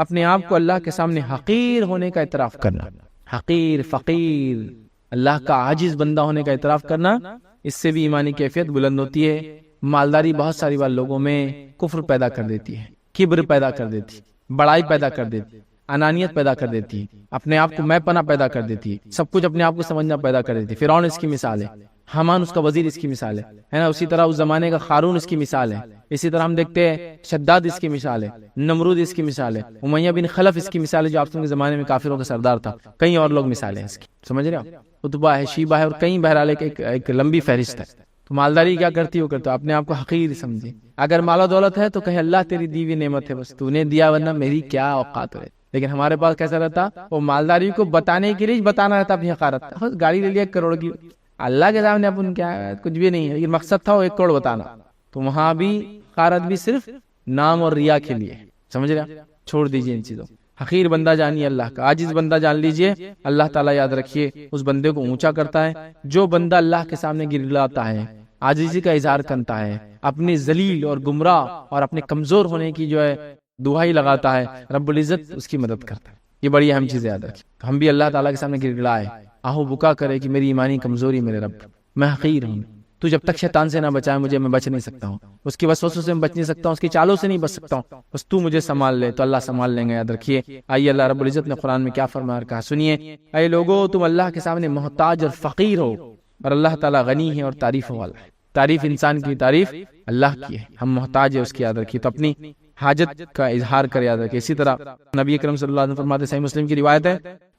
اپنے آپ کو اللہ کے سامنے حقیر ہونے کا اعتراف کرنا، حقیر، فقیر، اللہ کا عاجز بندہ ہونے کا اعتراف کرنا، اس سے بھی ایمانی کیفیت بلند ہوتی ہے۔ مالداری بہت ساری بار لوگوں میں کفر پیدا کر دیتی ہے، کبر پیدا کر دیتی ہے، بڑائی پیدا کر دیتی ہے، انانیت پیدا کر دیتی ہے، اپنے آپ کو میں پنا پیدا کر دیتی ہے، سب کچھ اپنے آپ کو سمجھنا پیدا کر دیتی ہے۔ فرعون اس کی مثال ہے، حامان اس کا وزیر اس کی مثال ہے نا؟ اسی طرح اس زمانے کا قارون اس کی مثال ہے۔ اسی طرح ہم دیکھتے ہیں شداد اس کی مثال ہے، نمرود اس کی مثال ہے، امیہ بن خلف اس کی مثال ہے جو آپ کے زمانے میں کافروں کا سردار تھا، کئی اور لوگ مثالیں ہیں اس کی، سمجھ رہے ہو؟ اتبا ہے، شیبہ ہے، اور کئی بہرحال ایک لمبی فہرست ہے۔ تو مالداری کیا کرتی ہو؟ کرتا اپنے آپ کو حقیر سمجھے۔ اگر مال و دولت ہے تو کہے اللہ تیری دی ہوئی نعمت ہے، بس تو نے دیا ورنہ میری کیا اوقات ہے۔ لیکن ہمارے پاس کیسا رہتا؟ وہ مالداری کو بتانے کے لیے بتانا رہتا اپنی حقارت، گاڑی لے لیا 1 کروڑ کی، اللہ کے سامنے اپن کیا ہے؟ کچھ بھی نہیں ہے، لیکن مقصد تھا وہ 1 کروڑ بتانا۔ تو وہاں بھی حقارت بھی صرف نام اور ریا کے لیے، سمجھ رہے؟ چھوڑ دیجئے ان چیزوں۔ حقیر بندہ جانیے اللہ کا، عاجز بندہ جان لیجئے اللہ تعالیٰ یاد رکھیے اس بندے کو اونچا کرتا ہے۔ جو بندہ اللہ کے سامنے گرگلاتا ہے، عاجزی کا اظہار کرتا ہے، اپنی ذلیل اور گمراہ اور اپنے کمزور ہونے کی جو ہے دعائی لگاتا ہے، رب العزت اس کی مدد کرتا ہے۔ یہ بڑی اہم چیز یاد رکھیں۔ ہم بھی اللہ تعالیٰ کے سامنے گرگلائے، آہو بکا کرے کہ میری ایمانی کمزوری میرے رب، میں حقیر ہوں، تو جب تک شیطان سے نہ بچائے مجھے، میں بچ نہیں سکتا ہوں، اس کی وسوسوں سے میں بچ نہیں سکتا ہوں، اس کی چالوں سے نہیں بچ سکتا ہوں، بس تو مجھے سنبھال لے تو اللہ سنبھال لیں گے، یاد رکھیے۔ آئیے اللہ رب العزت نے قرآن میں کیا فرمایا کہا سنیے، اے لوگو تم اللہ کے سامنے محتاج اور فقیر ہو، اور اللہ تعالیٰ غنی ہے اور تعریفوں والا ہے۔ تعریف انسان کی، تعریف اللہ کی ہے، ہم محتاج ہے اس کی، یاد رکھیے۔ تو اپنی حاجت کا اظہار کر، یاد رکھیے۔ اسی طرح نبی اکرم صلی اللہ علیہ وسلم فرماتے، صحیح مسلم کی روایت ہے،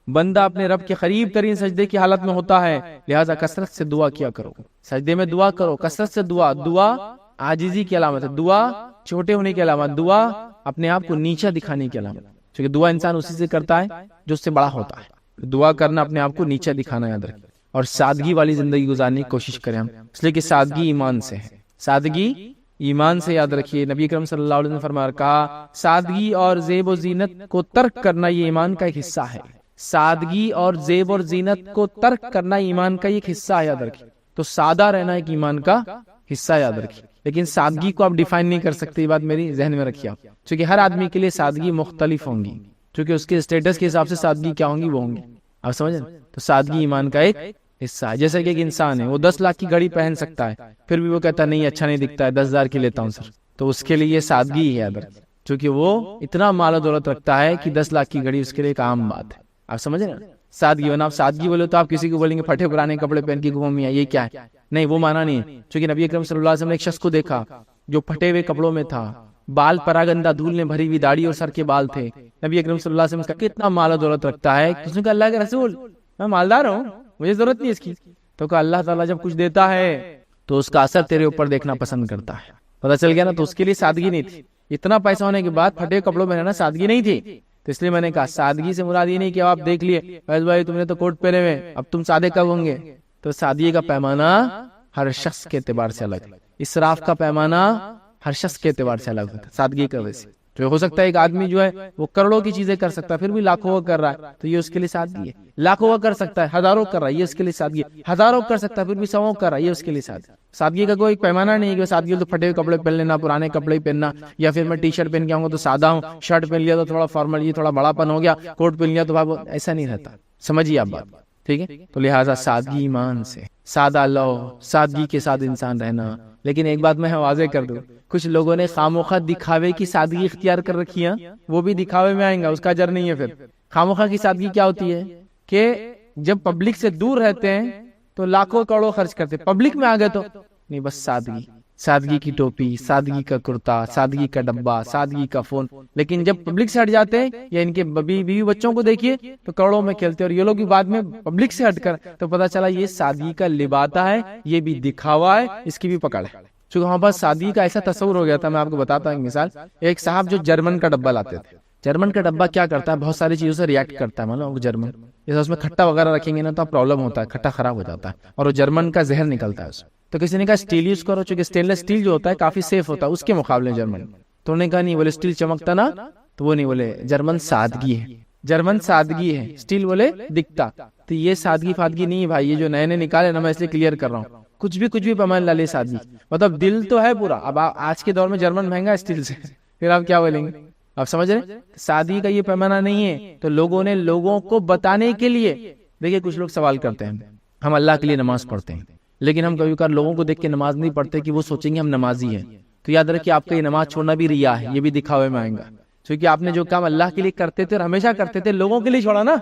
بندہ اپنے رب کے قریب ترین سجدے کی حالت میں ہوتا ہے، لہذا کثرت سے دعا کیا کرو، سجدے میں دعا کرو، کثرت سے دعا۔ دعا عاجزی کی علامت ہے، دعا چھوٹے ہونے کی علامت، دعا اپنے آپ کو نیچا دکھانے کی علامت، کیونکہ دعا انسان اسی سے کرتا ہے جو اس سے بڑا ہوتا ہے۔ دعا کرنا اپنے آپ کو نیچا دکھانا، یاد رکھیں، اور سادگی والی زندگی گزارنے کی کوشش کریں ہم، اس لیے کہ سادگی ایمان سے ہے، سادگی ایمان سے، یاد رکھیے۔ نبی اکرم صلی اللہ علیہ وسلم نے فرمایا، کہا سادگی اور زیب و زینت کو ترک کرنا یہ ایمان کا ایک حصہ ہے، سادگی اور زیب اور زینت کو ترک کرنا ایمان کا ایک حصہ ہے، یاد رکھیے۔ تو سادہ رہنا ایک ایمان کا حصہ، یاد رکھیے، لیکن سادگی کو آپ ڈیفائن نہیں کر سکتے، یہ بات میری ذہن میں رکھیے آپ، کیونکہ ہر آدمی کے لیے سادگی مختلف ہوں گی، کیونکہ اس کے اسٹیٹس کے حساب سے سادگی کیا ہوں گی وہ ہوں گی، آپ سمجھیں؟ تو سادگی ایمان کا ایک حصہ ہے۔ جیسے کہ ایک انسان ہے، وہ 10 لاکھ کی گھڑی پہن سکتا ہے، پھر بھی وہ کہتا ہے نہیں اچھا نہیں دکھتا ہے، 10,000 کی لیتا ہوں سر، تو اس کے لیے یہ سادگی ہے، یاد رکھیے، کیونکہ وہ اتنا مال و دولت رکھتا ہے کہ 10 لاکھ کی گھڑی اس کے لیے ایک عام بات ہے، آپ سمجھ رہے ہیں؟ سادگی، ورنہ آپ سادگی بولے تو آپ کسی کو بولیں گے پھٹے پرانے کپڑے پہن کے گھومو میاں، یہ کیا ہے؟ نہیں، وہ مانا نہیں ہے، کیونکہ نبی اکرم صلی اللہ علیہ وسلم نے ایک شخص کو دیکھا جو پھٹے ہوئے کپڑوں میں تھا، بال پراگندہ دھول نے بھری ہوئی داڑھی اور سر کے بال تھے۔ نبی اکرم صلی اللہ علیہ وسلم کا کتنا مال و دولت رکھتا ہے، اس نے کہا اللہ کے رسول میں مالدار ہوں، مجھے ضرورت نہیں اس کی، تو کہا اللہ تعالیٰ جب کچھ دیتا ہے تو اس کا اثر تیرے اوپر دیکھنا پسند کرتا ہے، پتہ چل گیا نا؟ تو اس کے لیے سادگی نہیں تھی، اتنا پیسہ ہونے کے بعد پھٹے کپڑوں میں رہنا سادگی نہیں تھی، تو اس لیے میں نے کہا سادگی سے مراد یہ نہیں کہ آپ دیکھ لیے فیض بھائی تم نے تو کوٹ پہنے ہوئے، اب تم سادے کب ہوں گے؟ تو سادگی کا پیمانہ ہر شخص کے اعتبار سے الگ ہے، اسراف کا پیمانہ ہر شخص کے اعتبار سے الگ ہوتا ہے، سادگی کا ویسے جو ہو سکتا ہے ایک آدمی جو ہے وہ کروڑوں کی چیزیں کر سکتا ہے پھر بھی لاکھوں کا کر رہا ہے، تو یہ اس کے لیے سادگی ہے، لاکھوں کا کر سکتا ہے ہزاروں کر رہا ہے، یہ اس کے لیے سادگی ہے، ہزاروں کر سکتا ہے پھر بھی 100 کر رہا ہے، یہ اس کے لیے سادگی۔ سادگی کا کوئی پیمانہ نہیں ہے کہ سادگی تو پھٹے ہوئے کپڑے پہن لینا، پرانے کپڑے پہننا، یا پھر میں ٹی شرٹ پہن کے آؤں گا تو سادہ ہوں، شرٹ پہن لیا تو تھوڑا فارمل، یہ تھوڑا بڑا پن ہو گیا، کوٹ پہن لیا تو ایسا نہیں رہتا، سمجھیے آپ بات، ٹھیک ہے؟ تو لہٰذا سادگی ایمان سے، سادہ لو، سادگی کے ساتھ انسان رہنا۔ لیکن ایک بات میں واضح کر دوں، کچھ لوگوں نے خاموخواہ دکھاوے کی سادگی اختیار کر رکھی ہے، وہ بھی دکھاوے میں آئیں گا، اس کا اجر نہیں ہے۔ پھر خاموخواہ کی سادگی کیا ہوتی ہے کہ جب پبلک سے دور رہتے ہیں تو لاکھوں کروڑوں خرچ کرتے، پبلک میں آ گئے تو نہیں، بس سادگی، سادگی کی ٹوپی، سادگی کا کرتا، سادگی کا ڈبہ، سادگی کا فون۔ لیکن جب پبلک سے ہٹ جاتے ہیں یا ان کے بیوی بچوں کو دیکھیے تو کروڑوں میں کھیلتے، اور یہ لوگ بھی بعد میں پبلک سے ہٹ کر تو پتا چلا یہ سادگی کا لباتا ہے، یہ بھی دکھاوا ہے، اس کی بھی پکڑ ہے۔ چونکہ ہمارے پاس سادگی کا ایسا تصور ہو گیا تھا، میں آپ کو بتاتا ہوں ایک مثال۔ ایک صاحب جو جرمن کا ڈبہ لاتے تھے، جرمن کا ڈبہ کیا کرتا ہے، بہت ساری چیزوں سے ریئیکٹ کرتا ہے، مانو جرمن جیسے اس میں کھٹا وغیرہ رکھیں گے نا تو پرابلم ہوتا ہے، کھٹا خراب ہو جاتا ہے، اور وہ جرمن کا زہر نکلتا ہے اس۔ تو کسی نے کہا اسٹیل یوز کرو، چونکہ اسٹینلیس اسٹیل جو ہوتا ہے کافی سیف ہوتا ہے اس کے مقابلے جرمن۔ تو انہوں نے کہا نہیں، بولے اسٹیل چمکتا نا، تو وہ نہیں، بولے جرمن سادگی ہے، جرمن سادگی ہے، اسٹیل بولے دکھتا۔ تو یہ سادگی فادگی نہیں ہے بھائی، یہ جو نئے نئے نکالے نا، میں اس لیے کلیئر کر رہا ہوں، کچھ بھی پیمان لا لے سادگی، مطلب دل تو ہے پورا۔ اب آج کے دور میں جرمن مہنگا اسٹیل سے، پھر آپ کیا بولیں گے؟ آپ سمجھ رہے ہیں؟ سادگی کا یہ پیمانہ نہیں ہے. تو لوگوں نے لوگوں کو بتانے کے لیے، دیکھیے کچھ لوگ سوال کرتے ہیں ہم اللہ کے لیے نماز پڑھتے ہیں، لیکن ہم کبھی کبھار لوگوں کو دیکھ کے نماز نہیں پڑھتے کہ وہ سوچیں گے ہم نمازی ہیں. تو یاد رکھیے آپ کا یہ نماز چھوڑنا بھی ریا ہے، یہ بھی دکھاوے میں آئے گا. کیونکہ آپ نے جو کام اللہ کے لیے کرتے تھے اور ہمیشہ کرتے تھے، لوگوں کے لیے چھوڑا نا.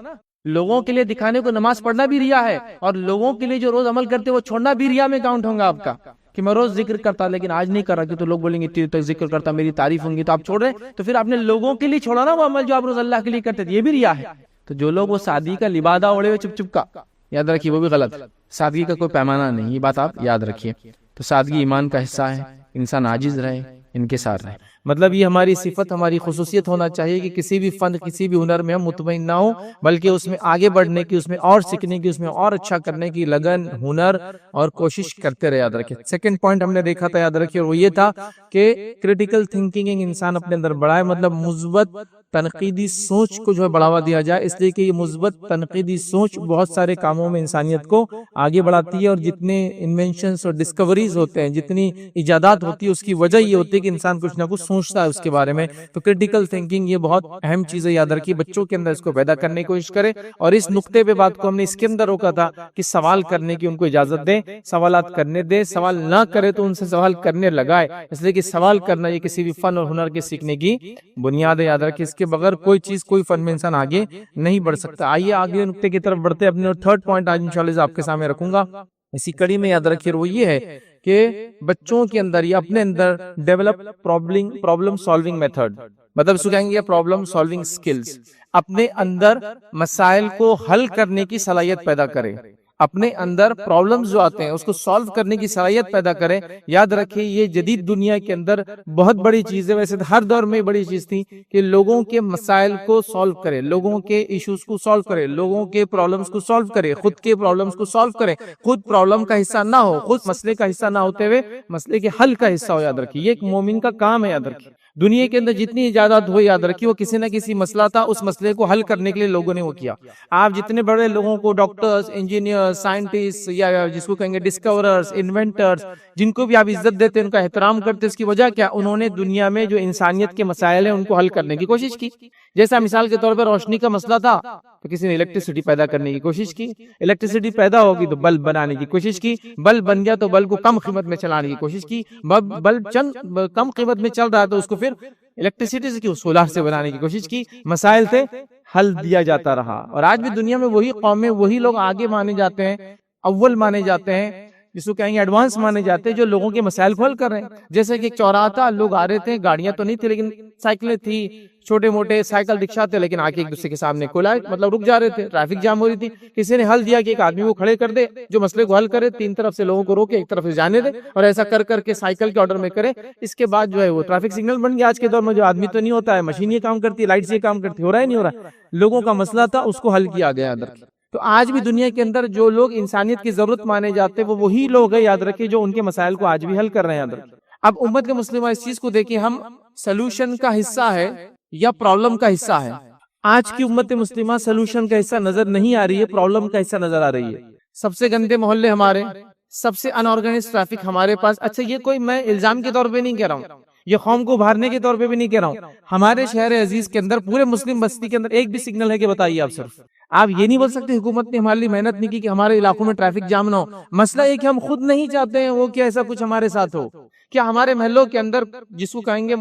لوگوں کے لیے دکھانے کو نماز پڑھنا بھی ریا ہے، اور لوگوں کے لیے جو روز عمل کرتے وہ چھوڑنا بھی ریا میں کاؤنٹ ہوگا آپ کا. کہ میں روز ذکر کرتا لیکن آج نہیں کر رہا، کہ تو لوگ بولیں گے اتنی تک ذکر کرتا میری تعریف ہوں گی تو آپ چھوڑ رہے ہیں. تو پھر آپ نے لوگوں کے لیے چھوڑا نا وہ عمل جو آپ روز اللہ کے لیے کرتے تھے، یہ بھی ریا ہے. تو جو لوگ وہ سادگی کا لبادہ اوڑے ہوئے چپ چپ کا، یاد رکھیے وہ بھی غلط. سادگی کا کوئی پیمانہ نہیں، یہ بات آپ یاد رکھیے. تو سادگی ایمان کا حصہ ہے. انسان عاجز رہے، انکسار رہے. مطلب یہ ہماری صفت، ہماری خصوصیت ہونا چاہیے کہ کسی بھی فن، کسی بھی ہنر میں ہم مطمئن نہ ہوں، بلکہ اس میں آگے بڑھنے کی، اس میں اور سیکھنے کی، اس میں اور اچھا کرنے کی لگن، ہنر اور کوشش کرتے رہے. یاد رکھیں. سیکنڈ پوائنٹ ہم نے دیکھا تھا، یاد رکھیے، وہ یہ تھا کہ کریٹیکل تھنکنگ انسان اپنے اندر بڑھائے. مطلب مثبت تنقیدی سوچ کو جو ہے بڑھاوا دیا جائے، اس لیے کہ یہ مثبت تنقیدی سوچ بہت سارے کاموں میں انسانیت کو آگے بڑھاتی ہے. اور جتنے انوینشنز اور ڈسکوریز ہوتے ہیں، جتنی ایجادات ہوتی ہے، اس کی وجہ یہ ہوتی ہے کہ انسان کچھ نہ کچھ سوچتا ہے اس کے بارے میں. تو کریٹیکل تھنکنگ یہ بہت اہم چیز ہے. یاد رکھیے بچوں کے اندر اس کو پیدا کرنے کی کوشش کرے. اور اس نقطے پہ بات کو ہم نے اس کے اندر روکا تھا کہ سوال کرنے کی ان کو اجازت دیں، سوالات کرنے دیں. سوال نہ کرے تو ان سے سوال کرنے لگائے، اس لیے کہ سوال کرنا یہ کسی بھی فن اور ہنر کے سیکھنے کی بنیاد ہے. یاد رکھیے اس کے بغیر کوئی چیز، کوئی فن میں انسان آگے نہیں بڑھ سکتا. آئیے آگے نقطے کی طرف بڑھتے. اپنے تھرڈ پوائنٹ آج انشاءاللہ آپ کے سامنے رکھوں گا اسی کڑی میں. یاد رکھیے وہ یہ ہے کہ بچوں کے اندر یا اپنے اندر ڈیولپ پرابلم سالونگ میتھڈ، مطلب اس کو کہیں گے پرابلم سالونگ سکلز. اپنے اندر مسائل کو حل کرنے کی صلاحیت پیدا کرے. اپنے اندر پرابلمز جو آتے ہیں اس کو سالو کرنے کی صلاحیت پیدا کرے. یاد رکھیں یہ جدید دنیا کے اندر بہت بڑی چیز ہے. ویسے ہر دور میں بڑی چیز تھی کہ لوگوں کے مسائل کو سالو کرے، لوگوں کے ایشوز کو سالو کرے، لوگوں کے پرابلمز کو سالو کرے، خود کے پرابلمز کو سالو کرے. خود پرابلم کا حصہ نہ ہو، خود مسئلے کا حصہ نہ ہوتے ہوئے مسئلے کے حل کا حصہ ہو. یاد رکھیے یہ ایک مومن کا کام ہے. یاد رکھیے دنیا کے اندر جتنی ایجادات ہوئی، یاد رکھیے وہ کسی نہ کسی مسئلہ تھا، اس مسئلے کو حل کرنے کے لیے لوگوں نے وہ کیا. آپ جتنے بڑے لوگوں کو، ڈاکٹرز، انجینئر، سائنٹسٹ، یا جس کو کہیں گے ڈسکوررز، انوینٹرز، جن کو بھی آپ عزت دیتے، ان کا احترام کرتے، اس کی وجہ کیا؟ انہوں نے دنیا میں جو انسانیت کے مسائل ہیں ان کو حل کرنے کی کوشش کی. جیسا مثال کے طور پر روشنی کا مسئلہ تھا تو کسی نے الیکٹریسٹی پیدا کرنے کی کوشش کی. الیکٹریسٹی پیدا ہوگی تو بلب بنانے کی کوشش کی. بلب بن گیا تو بلب کو کم قیمت میں چلانے کی کوشش کی. بلب چند کم قیمت میں چل رہا ہے تو اس کو پھر الیکٹریسٹی سے سولار سے بنانے کی کوشش کی. مسائل تھے، حل دیا جاتا رہا. اور آج بھی دنیا میں وہی قومیں، وہی لوگ آگے مانے جاتے ہیں، اول مانے جاتے ہیں، جس کو کہیں گے ایڈوانس مانے جاتے ہیں، جو لوگوں کے مسائل کو حل کر رہے ہیں. جیسے کہ ایک چوراہا تھا، لوگ آ رہے تھے، گاڑیاں تو نہیں تھی لیکن سائیکلیں تھی، چھوٹے موٹے سائیکل رکشا تھے، لیکن آ کے ایک دوسرے کے سامنے مطلب رک جا رہے تھے، ٹریفک جام ہو رہی تھی. کسی نے حل دیا کہ ایک آدمی کو کھڑے کر دے جو مسئلے کو حل کرے، تین طرف سے لوگوں کو روکے، ایک طرف سے جانے دے، اور ایسا کر کر کے سائیکل کے آرڈر میں کرے. اس کے بعد جو ہے وہ ٹریفک سگنل بن گیا. آج کے دور میں جو آدمی تو نہیں ہوتا ہے، مشین یہ کام کرتی ہے، لائٹ سے یہ کام کرتی ہے، ہو رہا ہے نہیں ہو رہا ہے. لوگوں کا مسئلہ تھا، اس کو حل کیا گیا. تو آج بھی دنیا کے اندر جو لوگ انسانیت کی ضرورت مانے جاتے وہ وہی لوگ ہیں، یاد رکھیں، جو ان کے مسائل کو آج بھی حل کر رہے ہیں. یاد رکھیں. اب امت کے مسلمہ اس چیز کو دیکھیں، ہم سلوشن کا حصہ ہے یا پرابلم کا حصہ ہے؟ آج کی امت مسلمہ سلوشن کا حصہ نظر نہیں آ رہی ہے، پرابلم کا حصہ نظر آ رہی ہے. سب سے گندے محلے ہمارے، سب سے ان آرگنائزڈ ٹریفک ہمارے پاس. اچھا یہ کوئی میں الزام کے طور پہ نہیں کہہ رہا ہوں، یہ قوم کو ابھارنے کے طور پہ بھی نہیں کہہ رہا ہوں. ہمارے شہر عزیز کے اندر، پورے مسلم بستی کے اندر ایک بھی سگنل ہے کہ بتائیے آپ. صرف آپ یہ نہیں بول سکتے حکومت نے ہمارے لیے محنت نہیں کی کہ ہمارے علاقوں میں ٹریفک جام نہ ہو. مسئلہ یہ کہ ہم خود نہیں چاہتے ہیں وہ کہ ایسا کچھ ہمارے ساتھ ہو. کیا ہمارے محلوں کے اندر، جس کو کہیں گے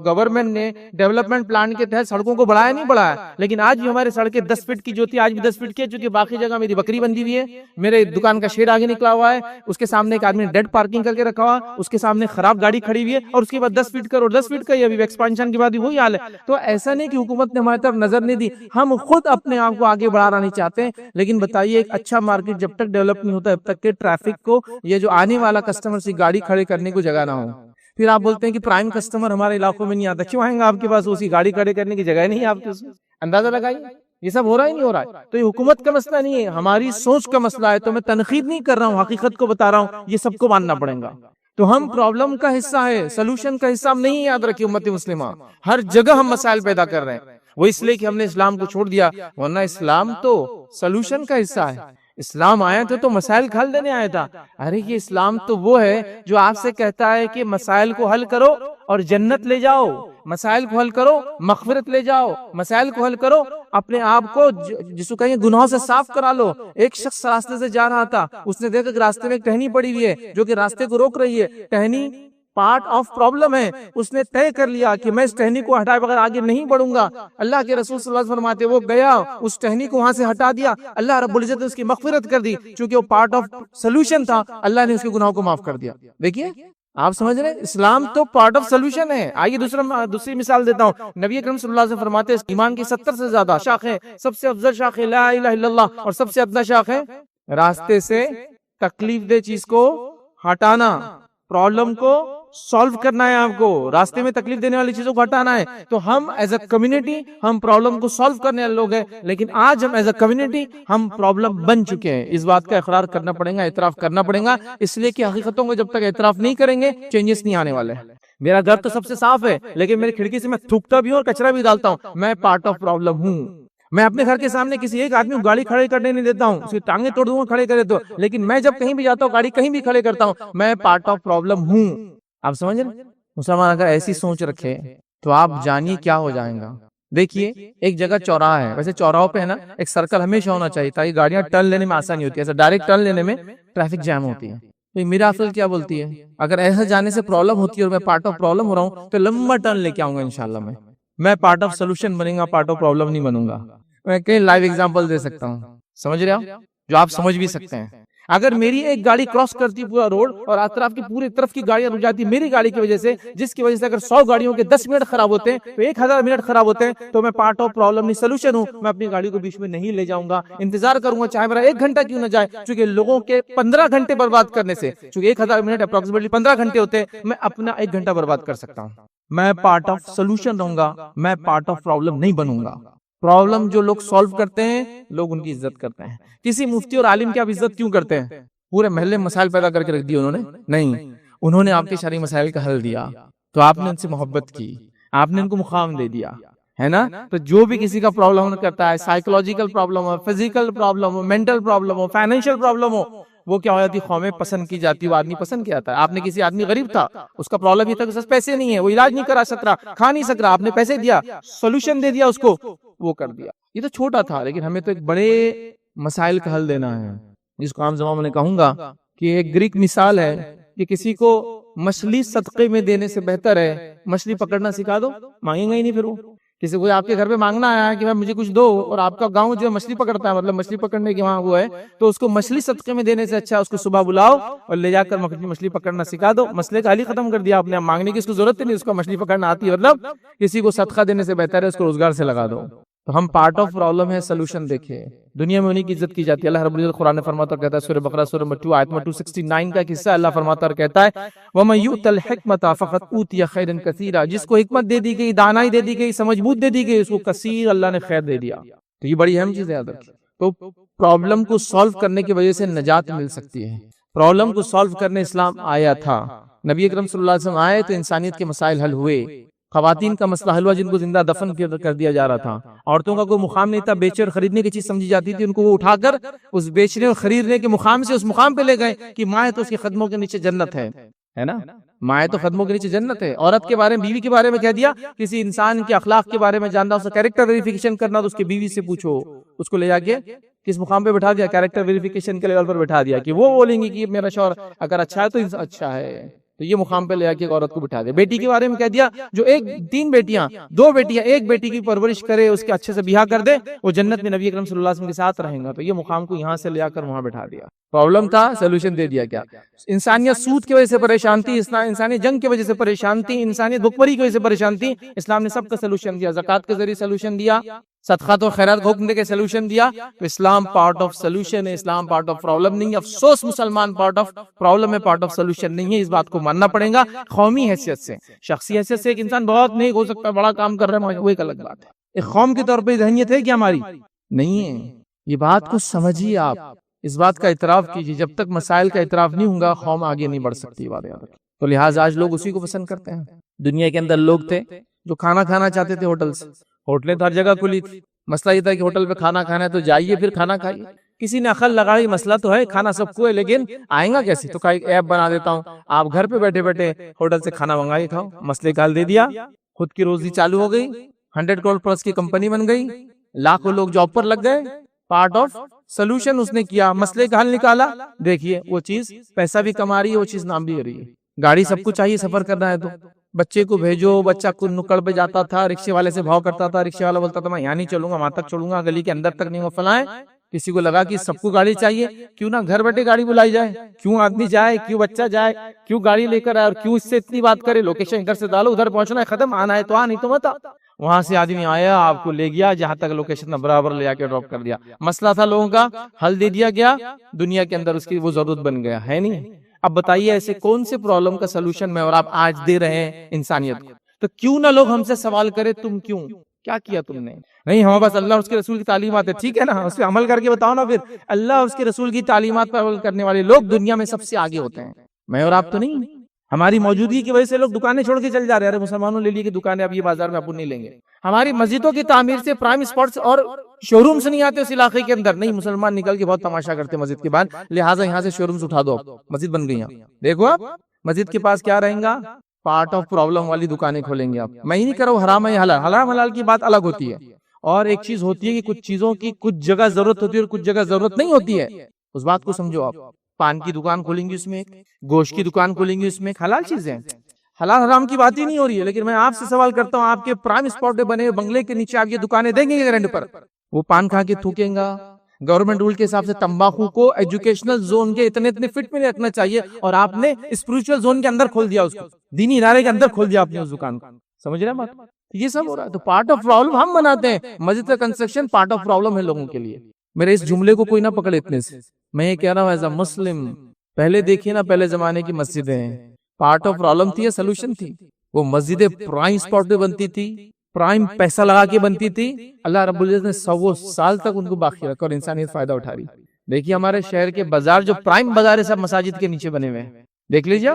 گورنمنٹ نے ڈیولپمنٹ پلان کے تحت سڑکوں کو بڑھایا نہیں بڑھایا، لیکن آج بھی ہمارے سڑکیں 10 فٹ کی جو تھی آج بھی 10 فٹ کی ہے. چونکہ باقی جگہ میری بکری بندی ہوئی ہے، میرے دکان کا شیڈ آگے نکلا ہوا ہے، اس کے سامنے ایک آدمی نے ڈیڈ پارکنگ کر کے رکھا ہوا، اس کے سامنے خراب گاڑی کھڑی ہوئی ہے، اور اس کے بعد 10 فٹ کا روڈ 10 فٹ کا ہی ابھی ایکسپانشن کے بعد وہی حال ہے. تو ایسا نہیں کہ حکومت نے ہماری طرف نظر نہیں دی، ہم خود اپنے آپ کو آگے بڑھانا نہیں چاہتے. لیکن بتائیے ایک اچھا مارکیٹ جب تک ڈیولپ نہیں ہوتا، جب تک کہ ٹریفک کو، یہ جو آنے والا کسٹمر سے گاڑی کھڑے کرنے کو جگہ نہ ہو. پھر آپ بولتے ہیں کہ پرائم کسٹمر ہمارے علاقوں میں نہیں آتا. کیوں آئیں گا آپ کے پاس؟ اسی گاڑی کھڑے کرنے کی جگہ نہیں ہے آپ کے. اندازہ لگائیے یہ سب ہو رہا ہے نہیں ہو رہا ہے. تو یہ حکومت کا مسئلہ نہیں ہے، ہماری سوچ کا مسئلہ ہے. تو میں تنقید نہیں کر رہا ہوں، حقیقت کو بتا رہا ہوں، یہ سب کو ماننا پڑے گا. تو ہم پرابلم کا حصہ ہے، سلوشن کا حصہ ہم نہیں. یاد رکھیے امت مسلمہ، ہر جگہ ہم مسائل پیدا کر رہے ہیں. وہ اس لیے کہ ہم نے اسلام کو چھوڑ دیا، ورنہ اسلام تو سلوشن کا حصہ ہے. اسلام آیا تو مسائل کا حل دینے آیا تھا. ارے یہ اسلام تو وہ ہے جو آپ سے کہتا ہے کہ مسائل کو حل کرو اور جنت لے جاؤ. مسائل کو حل کرو، مغفرت لے جاؤ، مسائل کو حل کرو، اپنے آپ کو جس کو کہیں گناہوں سے صاف کرا لو۔ ایک شخص راستے سے جا رہا تھا، اس نے دیکھا کہ راستے میں ایک ٹہنی پڑی ہوئی ہے جو کہ راستے کو روک رہی ہے۔ ٹہنی پارٹ آف پرابلم ہے، اس نے طے کر لیا کہ میں اس ٹہنی کو ہٹائے بغیر آگے نہیں بڑھوں گا۔ اللہ کے رسول صلی اللہ علیہ وسلم فرماتے وہ گیا، اس ٹہنی کو وہاں سے ہٹا دیا، اللہ رب العزت نے اس کی مغفرت کر دی، چونکہ وہ پارٹ آف سولوشن تھا، اللہ نے اس کے گناہوں کو معاف کر دیا۔ دیکھیے آپ سمجھ رہے ہیں، اسلام تو پارٹ آف سولوشن ہے۔ آئیے دوسری مثال دیتا ہوں۔ نبی اکرم صلی اللہ علیہ وسلم فرماتے ہیں ایمان کی 70 سے زیادہ شاخیں، سب سے افضل شاخ ہے لا الہ الا اللہ، اور سب سے ادنا شاخ ہے راستے سے تکلیف دہ چیز کو ہٹانا، پرابلم کو سالو کرنا ہے، آپ کو راستے میں تکلیف دینے والی چیزوں کو ہٹانا ہے۔ تو ہم ایز اے کمیونٹی ہم پرابلم کو سالو کرنے والے لوگ ہیں، لیکن آج ہم ایز اے کمیونٹی ہم پرابلم بن چکے ہیں۔ اس بات کا اقرار کرنا پڑے گا، اعتراف کرنا پڑے گا، اس لیے کہ حقیقتوں کو جب تک اعتراف نہیں کریں گے چینجز نہیں آنے والے۔ میرا گھر تو سب سے صاف ہے، لیکن میری کھڑکی سے میں تھوکتا بھی ہوں اور کچرا بھی ڈالتا ہوں، میں پارٹ آف پرابلم ہوں۔ میں اپنے گھر کے سامنے کسی ایک آدمی کو گاڑی کھڑے کرنے نہیں دیتا ہوں، اس کی ٹانگیں توڑ دوں گا کھڑے کرے تو، لیکن میں جب کہیں بھی جاتا ہوں گاڑی کہیں بھی کھڑے کرتا ہوں، میں پارٹ آف پرابلم ہوں۔ آپ سمجھ رہے؟ مسلمان اگر ایسی سوچ رکھے تو آپ جانیے کیا ہو جائیں گا۔ دیکھیے ایک جگہ چوراہا ہے، ویسے چوراہوں پہ ہے نا ایک سرکل ہمیشہ ہونا چاہیے تاکہ گاڑیاں ٹرن لینے میں آسانی ہوتی ہے، ایسا ڈائریکٹ ٹرن لینے میں ٹریفک جام ہوتی ہے۔ تو میرا افضل کیا بولتی ہے، اگر ایسا جانے سے پرابلم ہوتی ہے اور میں پارٹ آف پرابلم ہو رہا ہوں تو لمبا ٹرن لے کے آؤں گا انشاءاللہ۔ میں part of solution Bannu God, part of problem نہیں بنوں گا۔ میں کئی لائیو ایگزامپل دے سکتا ہوں، سمجھ رہے ہو، جو آپ سمجھ بھی سکتے ہیں۔ اگر میری ایک گاڑی کراس کرتی پورا روڈ اور اطراف کی پوری طرف کی گاڑیاں رک جاتی میری گاڑی کی وجہ سے، جس کی وجہ سے اگر 100 گاڑیوں کے 10 منٹ خراب ہوتے ہیں تو 1000 منٹ خراب ہوتے ہیں، تو میں پارٹ آف پرابلم نہیں سولوشن ہوں۔ میں اپنی گاڑی کو بیچ میں نہیں لے جاؤں گا، انتظار کروں گا چاہے میرا 1 گھنٹہ کیوں نہ جائے، چونکہ لوگوں کے 15 گھنٹے برباد کرنے سے، چونکہ 1000 منٹ اپروکسیمیٹلی 15 گھنٹے ہوتے ہیں، میں اپنا 1 گھنٹہ برباد کر سکتا ہوں۔ میں پارٹ آف سولوشن رہوں گا، میں پارٹ آف پرابلم نہیں بنوں گا۔ پرابلم جو لوگ سالو کرتے ہیں لوگ ان کی عزت کرتے ہیں۔ کسی مفتی اور عالم کی آپ عزت کیوں کرتے ہیں؟ پورے محلے میں مسائل پیدا کر کے رکھ دیے انہوں نے؟ نہیں، انہوں نے آپ کے شرعی مسائل کا حل دیا تو آپ نے ان سے محبت کی، آپ نے ان کو مقام دے دیا، ہے نا؟ تو جو بھی کسی کا پرابلم کرتا ہے، سائیکولوجیکل پرابلم ہو، فزیکل پرابلم ہو، مینٹل پرابلم ہو، فائنینشیل پرابلم ہو، وہ کیا ہو جاتی؟ قومیں پسند کی جاتی، وہ آدمی پسند کیا جاتا ہے۔ آپ نے کسی آدمی غریب تھا، اس کا پرابلم یہ تھا کہ پیسے نہیں ہے، وہ علاج نہیں کرا سک رہا، کھا نہیں سک رہا، آپ نے پیسے دیا، سولوشن دے دیا اس کو، وہ کر دیا۔ یہ تو چھوٹا تھا، لیکن ہمیں تو ایک بڑے مسائل کا حل دینا ہے، جس کو عام زبان میں کہوں گا کہ ایک گریک مثال ہے کہ کسی کو مچھلی صدقے میں دینے سے بہتر ہے مچھلی پکڑنا سکھا دو، مانگیں گا ہی نہیں۔ پھر وہ کسی کو آپ کے گھر پہ مانگنا آیا ہے کہ میں مجھے کچھ دو، اور آپ کا گاؤں جو ہے مچھلی پکڑتا ہے، مطلب مچھلی پکڑنے کے وہاں وہ ہے، تو اس کو مچھلی صدقے میں دینے سے اچھا اس کو صبح بلاؤ اور لے جا کر مچھلی پکڑنا سکھا دو، مسئلے کا حل ہی ختم کر دیا آپ نے۔ مانگنے کی اس کو ضرورت نہیں، اس کو مچھلی پکڑنا آتی ہے، مطلب کسی کو صدقہ دینے سے بہتر ہے اس کو روزگار سے لگا دو۔ تو ہم پارٹ آف پرابلم ہے، سولوشن دیکھیں۔ دنیا میں انہی کی عزت کی جاتی ہے۔ اللہ رب العزت قرآن میں فرماتا اور کہتا ہے، سورہ بقرہ سورہ نمبر 2 آیت نمبر 269 کا قصہ اللہ فرماتا اور کہتا ہے، وَمَن يُؤْتَ الْحِكْمَةَ فَقَدْ أُوتِيَ خَيْرًا كَثِيرًا، جس کو حکمت دے دی گئی، دانائی دے دی گئی، سمجھ بوجھ دے دی گئی، اس کو کثیر اللہ نے خیر دے دیا۔ تو یہ بڑی اہم چیز ہے یاد رکھیں۔ تو پرابلم کو سالو کرنے کی وجہ سے نجات مل سکتی ہے۔ پرابلم کو سالو کرنے اسلام آیا تھا، نبی اکرم صلی اللہ علیہ وسلم آئے تو انسانیت کے مسائل حل ہوئے۔ خواتین کا مسئلہ حل ہوا جن کو زندہ دفن کر دیا جا رہا تھا، عورتوں کا کوئی مقام نہیں تھا، بیچے اور خریدنے کی چیز سمجھی جاتی تھی، ان کو وہ اٹھا کر اس بیچنے اور خریدنے کے مقام سے اس مقام پہ لے گئے کہ ماں ہے تو اس کے قدموں کے نیچے جنت ہے نا؟ ماں ہے تو قدموں کے نیچے جنت ہے۔ عورت کے بارے میں، بیوی کے بارے میں کہہ دیا، کسی انسان کے اخلاق کے بارے میں جاننا، اس کا کیریکٹر ویریفیکیشن کرنا تو اس کی بیوی سے پوچھو۔ اس کو لے جا کے کس مقام پہ بٹھا دیا؟ کیریکٹر ویریفیکیشن کے لیول پر بٹھا دیا کہ وہ بولیں گی کہ میرا شوہر اگر اچھا ہے تو اچھا ہے، تو یہ مقام پہ لے جا کے ایک عورت کو بٹھا دیا۔ بیٹی کے بارے میں کہہ دیا، جو 3 بیٹیاں، 2 بیٹیاں، 1 بیٹی کی پرورش کرے، اس کے اچھے سے بیاہ کر دے، وہ جنت میں نبی اکرم صلی اللہ علیہ وسلم کے ساتھ رہیں گا۔ تو یہ مقام کو یہاں سے لے جا کر وہاں بٹھا دیا۔ پرابلم تھا، سولوشن دے دیا۔ کیا انسانیت سود کی وجہ سے پریشان تھی، انسانیت جنگ کی وجہ سے پریشان تھی، انسانیت بھوکمری کی وجہ سے پریشان تھی، اسلام نے سب کا سولوشن دیا۔ زکوٰۃ کے ذریعے سولوشن دیا، صدقات اور خیرات کو حکم دے کے سولوشن دیا۔ تو اسلام پارٹ آف سولوشن ہے، اسلام پارٹ آف پرابلم نہیں ہے۔ افسوس مسلمان پارٹ آف پرابلم ہے، پارٹ آف سولوشن نہیں ہے۔ اس بات کو ماننا پڑے گا۔ قومی حیثیت سے، شخصی حیثیت سے ایک انسان بہت نیک ہو سکتا ہے، بڑا کام کر رہا ہے، وہ ایک الگ بات ہے۔ ایک قوم کے طور پہ ذہنیت ہے کیا ہماری؟ نہیں ہے۔ یہ بات کو سمجھیے، آپ اس بات کا اعتراف کیجیے۔ جب تک مسائل کا اعتراف نہیں ہوگا قوم آگے نہیں بڑھ سکتی۔ بات یاد رکھیں۔ تو لہٰذا آج لوگ اسی کو پسند کرتے ہیں۔ دنیا کے اندر لوگ تھے جو کھانا کھانا چاہتے تھے ہوٹل سے، ہوٹلیں تو ہر جگہ کھلی تھی، مسئلہ یہ تھا کہ ہوٹل پہ کھانا کھانا ہے تو جائیے پھر کھانا کھائیے۔ کسی نے عقل لگائی، مسئلہ تو ہے، کھانا سب کو ہے، لیکن آئیں گا کیسے؟ تو ایک ایپ بنا دیتا ہوں، آپ گھر پہ بیٹھے بیٹھے ہوٹل سے کھانا منگائیے، کھاؤ، مسئلے کا حل دے دیا۔ خود کی روزی چالو ہو گئی, 100 کروڑ پلس کی کمپنی بن گئی, لاکھوں لوگ جاب پر لگ گئے. پارٹ آف سولوشن اس نے کیا, مسئلے کا حل نکالا. دیکھیے وہ چیز پیسہ بھی کما رہی ہے, وہ چیز نام بھی لے رہی ہے. گاڑی سب کو چاہیے سفر کرنا ہے تو بچے کو بھیجو, بچہ کو نکڑ پہ جاتا تھا, رکشے والے سے بھاؤ کرتا تھا, رکشے والا بولتا تھا میں یہاں نہیں چلوں گا, وہاں تک چلوں گا, گلی کے اندر تک نہیں, وہ فلائیں. کسی کو لگا کہ سب کو گاڑی چاہیے, کیوں نہ گھر بیٹھے گاڑی بلائی جائے, کیوں آدمی جائے, کیوں بچہ جائے, کیوں گاڑی لے کر آئے, اور کیوں اس سے اتنی بات کرے, لوکیشن ادھر سے ڈالو, ادھر پہنچنا ہے, ختم, آنا ہے تو آ, نہیں تو مت. وہاں سے آدمی آیا, آپ کو لے گیا جہاں تک لوکیشن برابر لے جا کے ڈراپ کر دیا. مسئلہ تھا لوگوں کا, حل دے دیا گیا, دنیا کے اندر اس کی وہ ضرورت بن گیا ہے نہیں. اب بتائیے ایسے کون سے پرابلم کا سولوشن میں اور آپ آج دے رہے ہیں انسانیت کو, تو کیوں نہ لوگ ہم سے سوال کرے تم کیوں, کیا کیا تم نے. نہیں ہمارے پاس اللہ اور اس کے رسول کی تعلیمات ہے, ٹھیک ہے نا, اس پہ عمل کر کے بتاؤ نا. پھر اللہ اور اس کے رسول کی تعلیمات پر عمل کرنے والے لوگ دنیا میں سب سے آگے ہوتے ہیں, میں اور آپ تو نہیں. ہماری موجودگی کی وجہ سے لوگ دکانیں چھوڑ کے چل جا رہے ہیں. ارے مسلمانوں لے لی کہ دکانیں اب یہ بازار میں اپن نہیں لیں گے. ہماری مسجدوں کی تعمیر سے پرائم اسپاٹس اور شو رومز نہیں آتے اس علاقے کے اندر. نہیں, مسلمان نکل کے بہت تماشا کرتے مسجد کے بعد, لہٰذا یہاں سے شو رومز اٹھا دو, مسجد بن گئی. دیکھو آپ مسجد کے پاس کیا رہیں گا, پارٹ آف پرابلم والی دکانیں کھولیں گے آپ. میں ہی نہیں کر رہا ہوں حرام ہے حلال, حرام حلال کی بات الگ ہوتی ہے. اور ایک چیز ہوتی ہے کہ کچھ چیزوں کی کچھ جگہ ضرورت ہوتی ہے اور کچھ جگہ ضرورت نہیں ہوتی ہے, اس بات کو سمجھو آپ. پان کی دکان کھولیں گے اس میں, گوشت کی دکان کھولیں گے اس میں, حلال چیزیں, حلال حرام کی بات ہی نہیں ہو رہی ہے. لیکن میں آپ سے سوال کرتا ہوں, آپ کے پرائم اسپاٹ پہ بنے بنگلے کے نیچے آپ یہ دکانیں دیں گے رینٹ پر, وہ پان کھا کے تھوکیں گا. گورنمنٹ رول کے حساب سے تمباکو کو ایجوکیشنل زون کے اتنے فٹ میں رکھنا چاہیے, اور آپ نے اسپرچل زون کے اندر کھول دیا, اس کو دینی ادارے کے اندر کھول دیا آپ نے اس دکان کو. سمجھ رہے ہیں بات, یہ سب ہو رہا ہے. تو پارٹ آف پرابلم ہم بناتے ہیں, مسجد کا کنسٹرکشن پارٹ آف پرابلم ہے لوگوں کے لیے. میرے اس جملے کو کوئی نہ پکڑے اتنے سے, میں یہ کہہ رہا ہوں ایز اے مسلم, پہلے دیکھیے نا پہلے زمانے کی مسجدیں پارٹ آف پرابلم تھی یا سولوشن تھی. وہ مسجدیں پرائم اسپاٹ پہ بنتی تھی, پرائم پیسہ لگا کے بنتی تھی. اللہ رب العزت نے 100 سال تک ان کو باقی رکھا اور انسانیت فائدہ اٹھا رہی. دیکھیے ہمارے شہر کے بازار جو پرائم بازار ہے سب مساجد کے نیچے بنے ہوئے ہیں, دیکھ لیجیے,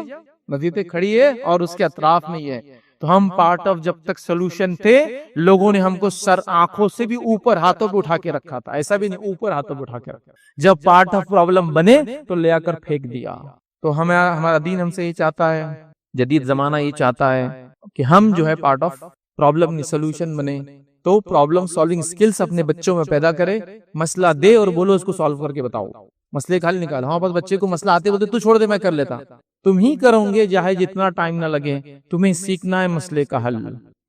مسجدیں کھڑی ہے اور اس کے اطراف میں ہی ہے. تو ہم پارٹ آف, جب تک سولوشن تھے لوگوں نے ہم کو سر آنکھوں سے بھی اوپر ہاتھوں پہ اٹھا کے رکھا تھا, ایسا بھی نہیں, اوپر ہاتھوں پہ اٹھا کے رکھا. جب پارٹ آف پرابلم بنے تو لے آ کر پھینک دیا. تو ہمارا دین ہم سے یہ چاہتا ہے, جدید زمانہ یہ چاہتا ہے کہ ہم جو ہے پارٹ آف پرابلم سولوشن بنے. تو پرابلم سالونگ سکلز اپنے بچوں میں پیدا کرے, مسئلہ دے اور بولو اس کو سالو کر کے بتاؤ, مسئلے کا حل نکالو. ہاں بس بچے کو مسئلہ آتے بولتے تو چھوڑ دے میں کر لیتا, تم ہی کرو گے چاہے جتنا ٹائم نہ لگے, تمہیں سیکھنا ہے مسئلے کا حل.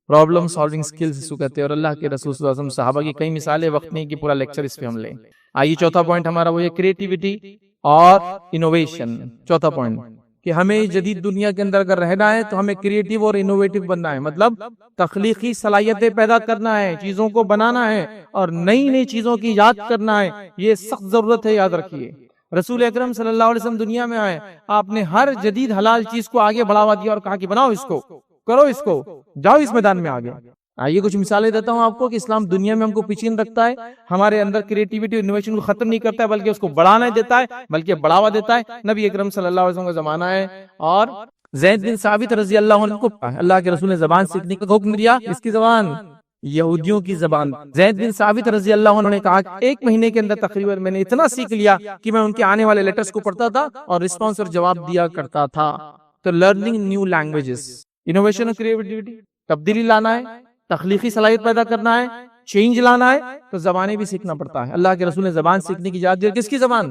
پرابلم سالونگ سکلز اس کو کہتے ہیں. اور اللہ کے رسول صلی اللہ علیہ وسلم, صحابہ کی کئی مثالیں, وقت نہیں کہ پورا لیکچر اس پہ ہم لیں. آئیے چوتھا پوائنٹ ہمارا وہ ہے کریٹیوٹی اور انوویشن. چوتھا پوائنٹ کہ ہمیں جدید دنیا کے اندر اگر رہنا ہے تو ہمیں کریٹیو اور انوویٹو بننا ہے, مطلب تخلیقی صلاحیتیں پیدا کرنا ہے, چیزوں کو بنانا ہے اور نئی نئی چیزوں کی ایجاد کرنا ہے. یہ سخت ضرورت ہے, یاد رکھیے. رسول اکرم صلی اللہ علیہ وسلم دنیا میں آئے, آپ نے ہر جدید حلال چیز کو آگے بڑھاوا دیا اور کہا کہ بناؤ اس کو, کرو اس کو, جاؤ اس میدان میں آگے. آئیے کچھ مثالیں دیتا ہوں آپ کو کہ اسلام دنیا میں ہم کو پیچھے رکھتا ہے, ہمارے اندر کریٹیوٹی اور انوویشن کو ختم نہیں کرتا ہے بلکہ اس کو بڑھانا دیتا ہے, بلکہ بڑھاوا دیتا ہے. نبی اکرم صلی اللہ علیہ وسلم کا زمانہ ہے اور زید بن ثابت رضی اللہ عنہ کو اللہ کے رسول نے زبان سیکھنے کا حکم دیا. اس کی زبان یہودیوں کی زبان. زید بن ثابت رضی اللہ عنہ نے کہا کہ 1 مہینے کے اندر تقریباً میں نے اتنا سیکھ لیا کہ میں ان کے آنے والے لیٹرز کو پڑھتا تھا اور رسپانس اور جواب دیا کرتا تھا. تو لرننگ نیو لینگویجز, انوویشن اور کریٹیوٹی, تبدیلی لانا ہے, تخلیقی صلاحیت پیدا کرنا ہے, چینج لانا ہے, تو زبانیں بھی سیکھنا پڑتا ہے. اللہ کے رسول نے زبان سیکھنے کی اجازت دی. کس کی زبان؟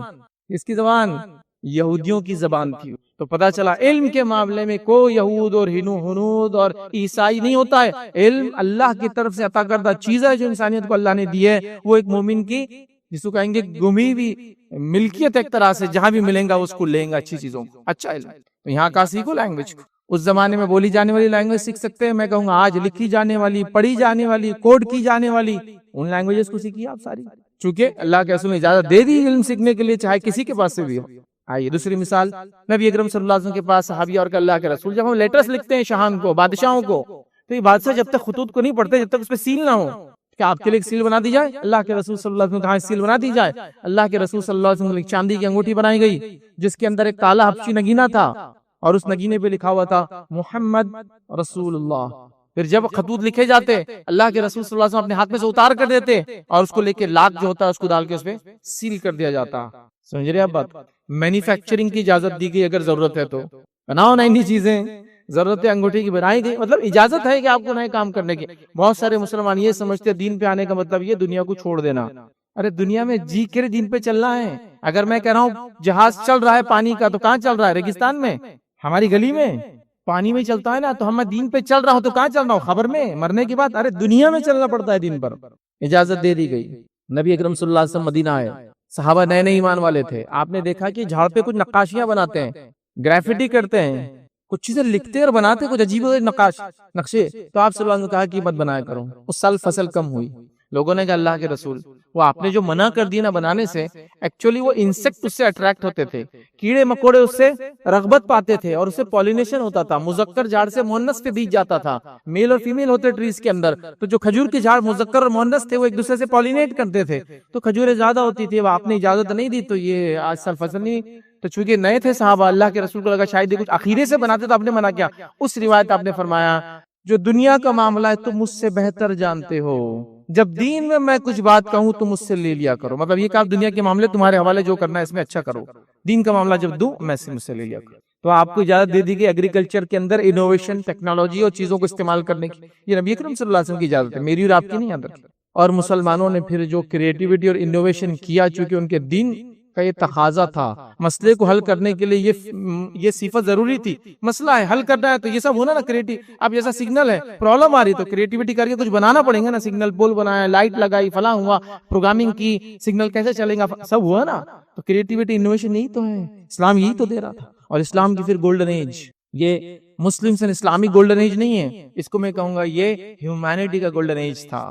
کس کی زبان؟ یہودیوں کی زبان تھی. تو پتا چلا علم کے معاملے میں کوئی یہود اور ہنود اور عیسائی نہیں ہوتا ہے. علم اللہ کی طرف سے عطا کردہ چیز ہے جو انسانیت کو اللہ نے دی ہے. وہ ایک مومن کی جس کو کہیں گے گمی بھی ملکیت, ایک طرح سے جہاں بھی ملیں گا اس کو لیں گا اچھی چیزوں کو, اچھا علم. تو یہاں کا سیکھو لینگویج کو. اس زمانے میں بولی جانے والی لینگویج سیکھ سکتے ہیں, میں کہوں گا آج لکھی جانے والی, پڑھی جانے والی, کوڈ کی جانے والی, ان لینگویجز کو سیکھیے آپ ساری, چونکہ اللہ کے رسول نے اجازت دے دی علم سیکھنے کے لیے, چاہے کسی کے پاس سے بھی ہو. آئیے دوسری مثال, نبی اکرم صلی اللہ علیہ وسلم کے پاس صحابی اور اللہ کے رسول, جب ہم لیٹرز لکھتے ہیں شاہان کو, بادشاہوں کو, تو یہ بادشاہ جب تک خطوط کو نہیں پڑھتے جب تک اس پہ سیل نہ ہو, کیا آپ کے لیے ایک سیل بنا دی جائے؟ اللہ کے رسول صلی اللہ علیہ وسلم کہاں سیل بنا دی جائے. اللہ کے رسول صلی اللہ علیہ وسلم چاندی کی انگوٹھی بنائی گئی جس کے اندر ایک کالا حبشی نگینہ تھا اور اس نگینے پہ لکھا ہوا تھا محمد رسول اللہ. پھر جب خطوط لکھے جاتے اللہ کے رسول صلی اللہ علیہ وسلم اپنے ہاتھ میں سے اتار کر دیتے اور اس کو لے کے لاک جو ہوتا ہے اس کو ڈال کے اس پہ سیل کر دیا جاتا. سمجھ رہے آپ بات؟ مینوفیکچرنگ کی اجازت دی گئی, اگر ضرورت ہے تو بناؤ نئی نئی چیزیں, ضرورت انگوٹھی کی بنائی گئی، مطلب اجازت ہے کہ آپ کو نئے کام کرنے کی۔ بہت سارے مسلمان یہ سمجھتے ہیں دین پہ آنے کا مطلب یہ دنیا کو چھوڑ دینا۔ ارے دنیا میں جی کے دین پہ چلنا ہے۔ اگر میں کہہ رہا ہوں جہاز چل رہا ہے پانی کا، تو کہاں چل رہا ہے؟ ریگستان میں، ہماری گلی میں پانی میں چلتا ہے نا۔ تو ہم دین پہ چل رہا ہوں تو کہاں چل رہا ہوں؟ خبر میں، مرنے کے بعد۔ ارے دنیا میں چلنا پڑتا ہے دین پر، اجازت دے دی گئی۔ نبی اکرم صلی اللہ علیہ وسلم مدینہ آئے، صحابہ نئے نئے ایمان والے تھے۔ آپ نے دیکھا کہ جھاڑ پہ کچھ نقاشیاں بناتے ہیں، گرافٹی کرتے ہیں، کچھ چیزیں لکھتے اور بناتے، کچھ عجیب نقشے۔ تو آپ صلی اللہ علیہ وسلم نے کہا کہ مت بنایا کرو۔ اس سال فصل کم ہوئی، لوگوں نے کہا اللہ کے رسول وہ آپ نے جو منع کر دیا نا بنانے سے، ایکچولی وہ انسیکٹ اس سے اٹریکٹ ہوتے تھے، کیڑے مکوڑے اس سے رغبت پاتے تھے، اور اس سے پولینیشن ہوتا تھا، مذکر جھاڑ سے مؤنث کے بیچ جاتا تھا، میل اور فیمیل ہوتے ٹریز کے اندر، تو جو کھجور کے جھاڑ مذکر اور مؤنث تھے وہ ایک دوسرے سے پولینیٹ کرتے تھے، تو کھجوریں زیادہ ہوتی تھی۔ وہ آپ نے اجازت نہیں دی، تو یہ آج سال فصل نہیں۔ تو چونکہ نئے تھے صحابہ، اللہ کے رسول کو لگا شاید یہ کچھ اخیرے سے بناتے، تو آپ نے منع کیا۔ اس روایت آپ نے فرمایا جو دنیا کا معاملہ ہے تم مجھ سے بہتر جانتے ہو، جب دین میں کچھ بات کہوں تو مجھ سے لے لیا کرو۔ مطلب یہ کہ آپ دنیا کے معاملے تمہارے حوالے جو کرنا ہے اس میں اچھا کرو، دین کا معاملہ جب دوں میں مجھ سے لے لیا کرو۔ تو آپ کو اجازت دے دی گئی ایگریکلچر کے اندر انوویشن، ٹیکنالوجی اور چیزوں کو استعمال کرنے کی، یہ نبی اکرم صلی اللہ علیہ وسلم کی اجازت ہے، میری اور آپ کی نہیں یاد رکھی۔ اور مسلمانوں نے پھر جو کریٹیوٹی اور انوویشن کیا، چونکہ ان کے دین کا یہ تقاضا تھا، مسئلے کو حل کرنے کے لیے یہ صفت ضروری تھی۔ مسئلہ ہے حل کرنا ہے تو یہ سب ہونا نا کریٹیو۔ اب جیسا سگنل ہے، پرابلم آ رہی تو کریٹیوٹی کر کے کچھ بنانا پڑیں گا نا، سگنل پول بنایا، لائٹ لگائی، فلاں ہوا، پروگرامنگ کی، سگنل کیسے چلے گا، سب ہوا نا۔ تو کریٹیوٹی انوویشن یہی تو ہے، اسلام یہی تو دے رہا تھا۔ اور اسلام کی پھر گولڈن ایج، یہ Muslims and Islamic golden age نہیں ہے، اس کو میں کہوں گا یہ ہیومینٹی کا گولڈن ایج تھا۔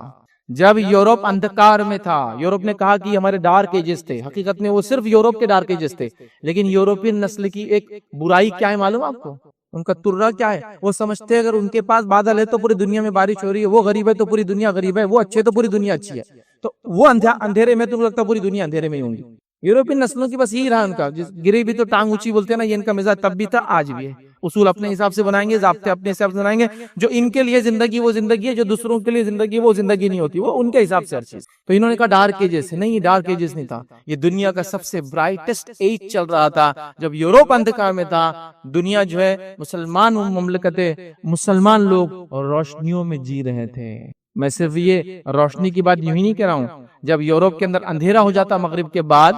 جب یورپ اندھکار میں تھا، یورپ نے کہا کہ ہمارے ڈارک ایجز تھے، حقیقت میں وہ صرف یورپ کے ڈارک ایجز تھے، لیکن یورپین نسل کی ایک برائی کیا ہے معلوم آپ کو؟ ان کا ترہ کیا ہے؟ وہ سمجھتے ہیں اگر ان کے پاس بادل ہے تو پوری دنیا میں بارش ہو رہی ہے، وہ غریب ہے تو پوری دنیا غریب ہے، وہ اچھے تو پوری دنیا اچھی ہے، تو وہ اندھیرے میں، تم لگتا پوری دنیا اندھیرے میں ہی ہوں گی۔ یورپین نسلوں کی بس یہی رہا ان کا، گری بھی تو ٹانگ اونچی بولتے ہیں نا، یہ ان کا مزاج تب بھی تھا آج بھی ہے۔ اصول اپنے حساب سے بنائیں گے، ضابطے اپنے حساب سے بنائیں گے، جو ان کے لیے زندگی وہ زندگی ہے، جو دوسروں کے لیے زندگی وہ زندگی نہیں ہوتی، وہ ان کے حساب سے ہر چیز۔ تو انہوں نے کہا ڈارک ایجز ہے، نہیں ڈارک ایجز نہیں تھا، یہ دنیا کا سب سے برائٹسٹ ایج چل رہا تھا، جب یورپ اندھکار میں تھا، دنیا جو ہے مسلمان مملکتیں، مسلمان لوگ روشنیوں میں جی رہے تھے۔ میں صرف یہ روشنی کی بات یوں ہی نہیں کہہ رہا ہوں، جب یورپ کے اندر اندھیرا ہو جاتا مغرب کے بعد،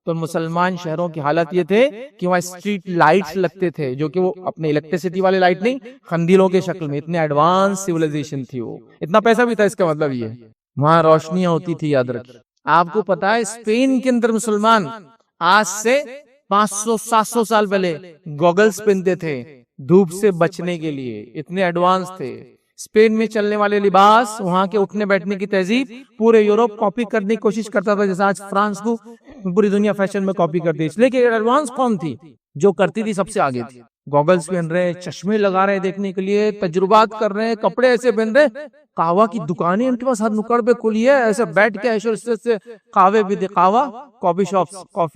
تو مسلمان شہروں کی حالت یہ تھے کہ وہاں اسٹریٹ لائٹس لگتے تھے، جو کہ وہ اپنے الیکٹریسٹی والے لائٹ نہیں، قندیلوں کے شکل میں، اتنے ایڈوانس سیولائزیشن تھی، وہ اتنا پیسہ بھی تھا، اس کا مطلب یہ وہاں روشنیاں ہوتی تھی، یاد رکھیں۔ آپ کو پتا ہے اسپین کے اندر مسلمان آج سے 500-700 سال پہلے گوگلز پہنتے تھے دھوپ سے بچنے کے لیے، اتنے ایڈوانس تھے۔ اسپین میں چلنے والے لباس، وہاں کے اٹھنے بیٹھنے کی تہذیب پورے یورپ کاپی کرنے کی کوشش کرتا تھا، جیسا آج فرانس کو پوری دنیا فیشن میں کاپی کرتی ہے، اس لیے کہ ایڈوانس قوم تھی جو کرتی تھی سب سے آگے تھی۔ گوگلز پہن رہے، چشمے لگا رہے دیکھنے کے لیے، تجربات کر رہے، کپڑے ایسے پہن رہے، قہوہ کی دکانیں ان کے پاس ہر نکڑ پہ کھلی ہے، ایسے بیٹھ کے عیش و عشرت سے قہوے بھی دے، قہوہ کافی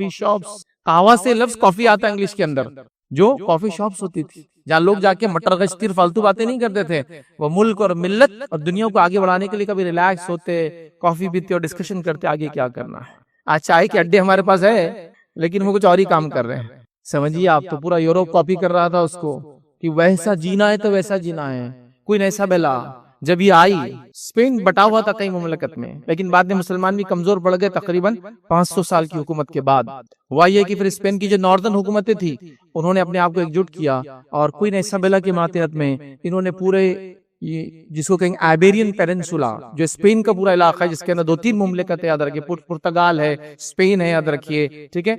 شاپس، قہوہ سے لفظ کافی آتا ہے انگلش کے اندر، جو کافی شاپس ہوتی تھی جہاں لوگ جا کے مٹر گشتیر فالتو باتیں نہیں کرتے تھے، وہ ملک اور ملت اور دنیا کو آگے بڑھانے کے لیے کبھی ریلیکس ہوتے، کافی پیتے اور ڈسکشن کرتے آگے کیا کرنا ہے۔ آج چائے کے اڈے ہمارے پاس ہے، لیکن وہ کچھ اور ہی کام کر رہے ہیں۔ سمجھیے آپ، تو پورا یورپ کاپی کر رہا تھا اس کو کہ ویسا جینا ہے تو ویسا جینا ہے، کوئی ایسا بیلا۔ جب یہ آئی، اسپین بٹا ہوا تھا کئی مملکت میں، لیکن بعد میں مسلمان بھی کمزور پڑ گئے، تقریباً 500 سال کی حکومت کے بعد ہوا یہ کہ پھر اسپین کی جو ناردرن حکومتیں تھی انہوں نے اپنے آپ کو ایک جٹ کیا، اور کوئی ایسابیلا کے ماتحت میں انہوں نے پورے جس کو کہیں آئیبیرین پیننسولا، جو اسپین کا پورا علاقہ ہے، جس کے اندر 2-3 مملکتیں یاد رکھیے، پرتگال ہے، اسپین ہے، یاد رکھیے، ٹھیک ہے،